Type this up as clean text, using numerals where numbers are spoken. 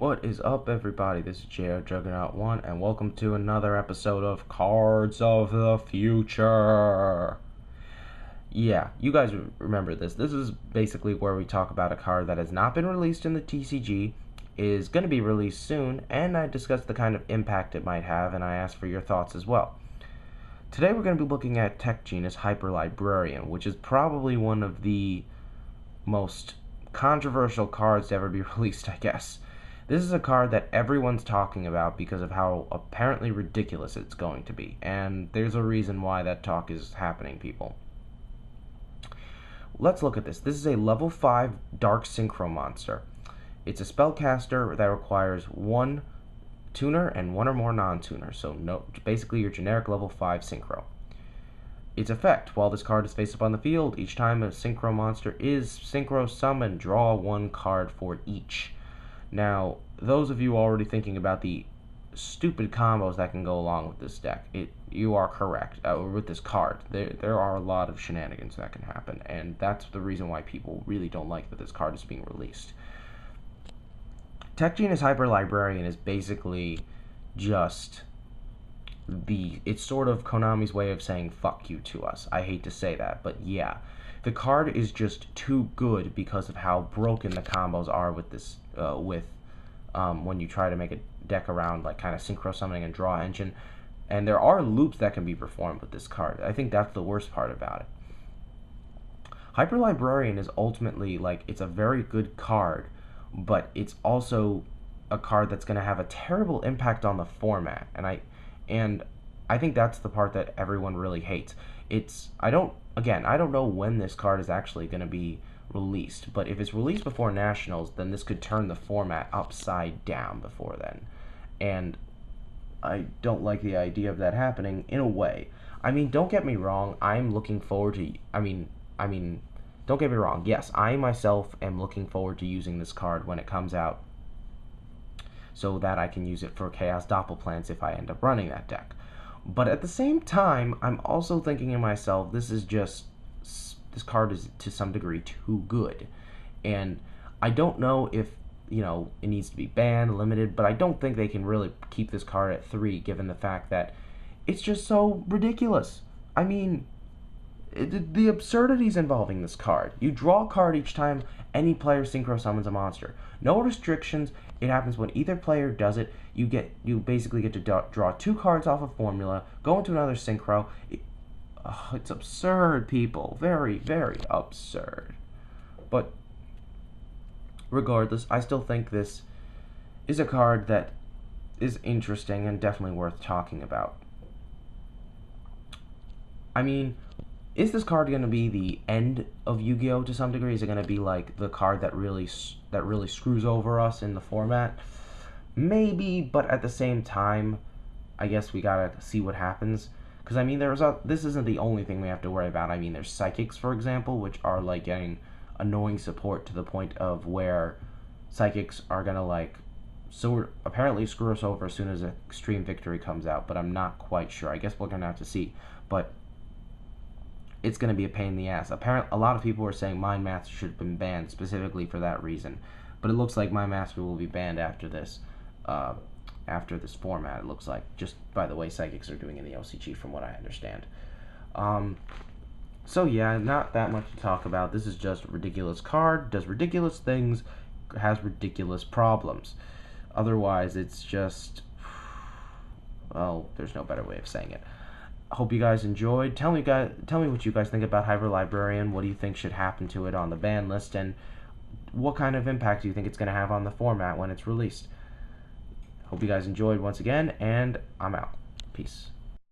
What is up, everybody? This is J.O. Juggernaut1, and welcome to another episode of Cards of the Future. Yeah, you guys remember this. This is basically where we talk about a card that has not been released in the TCG, is going to be released soon, and I discuss the kind of impact it might have, and I ask for your thoughts as well. Today we're going to be looking at Tech Genius Hyper Librarian, which is probably one of the most controversial cards to ever be released, I guess. This is a card that everyone's talking about because of how apparently ridiculous it's going to be, and there's a reason why that talk is happening, people. Let's look at this. This is a level 5 Dark Synchro monster. It's a spellcaster that requires one tuner and one or more non-tuners, so basically your generic level 5 Synchro. Its effect: while this card is face up on the field, each time a Synchro monster is Synchro summoned, draw one card for each. Now, those of you already thinking about the stupid combos that can go along with this deck, you are correct. With this card, there are a lot of shenanigans that can happen, and that's the reason why people really don't like that this card is being released. Tech Genius Hyper Librarian is basically just it's sort of Konami's way of saying fuck you to us. I hate to say that, but yeah. The card is just too good because of how broken the combos are with this, when you try to make a deck around like kind of synchro summoning and draw engine. And there are loops that can be performed with this card. I think that's the worst part about it. Hyper Librarian is ultimately, like, it's a very good card, but it's also a card that's going to have a terrible impact on the format. And I think that's the part that everyone really hates. I don't know when this card is actually going to be released, but if it's released before Nationals, then this could turn the format upside down before then. And I don't like the idea of that happening in a way. I mean, don't get me wrong, I'm looking forward to, don't get me wrong, yes, I myself am looking forward to using this card when it comes out so that I can use it for Chaos Doppelplans if I end up running that deck. But at the same time, I'm also thinking to myself, this card is to some degree too good. And I don't know if, it needs to be banned, limited, but I don't think they can really keep this card at 3 given the fact that it's just so ridiculous. I mean, the absurdities involving this card. You draw a card each time any player synchro summons a monster. No restrictions. It happens when either player does it. You basically get to draw 2 cards off a formula, go into another synchro. It's absurd, people. Very, very absurd. But regardless, I still think this is a card that is interesting and definitely worth talking about. I mean, is this card going to be the end of Yu-Gi-Oh! To some degree? Is it going to be like the card that really screws over us in the format? Maybe, but at the same time, I guess we gotta see what happens. Because, I mean, this isn't the only thing we have to worry about. I mean, there's Psychics, for example, which are, like, getting annoying support to the point of where Psychics are gonna, like, apparently screw us over as soon as Extreme Victory comes out, but I'm not quite sure. I guess we're gonna have to see. But it's going to be a pain in the ass. Apparently, a lot of people are saying Mind Master should have been banned specifically for that reason. But it looks like Mind Master will be banned after this format, it looks like. Just by the way Psychics are doing in the OCG, from what I understand. So yeah, not that much to talk about. This is just a ridiculous card, does ridiculous things, has ridiculous problems. Otherwise, it's just, well, there's no better way of saying it. I hope you guys enjoyed. Tell me what you guys think about Hyper Librarian. What do you think should happen to it on the ban list, and what kind of impact do you think it's going to have on the format when it's released? Hope you guys enjoyed once again, and I'm out. Peace.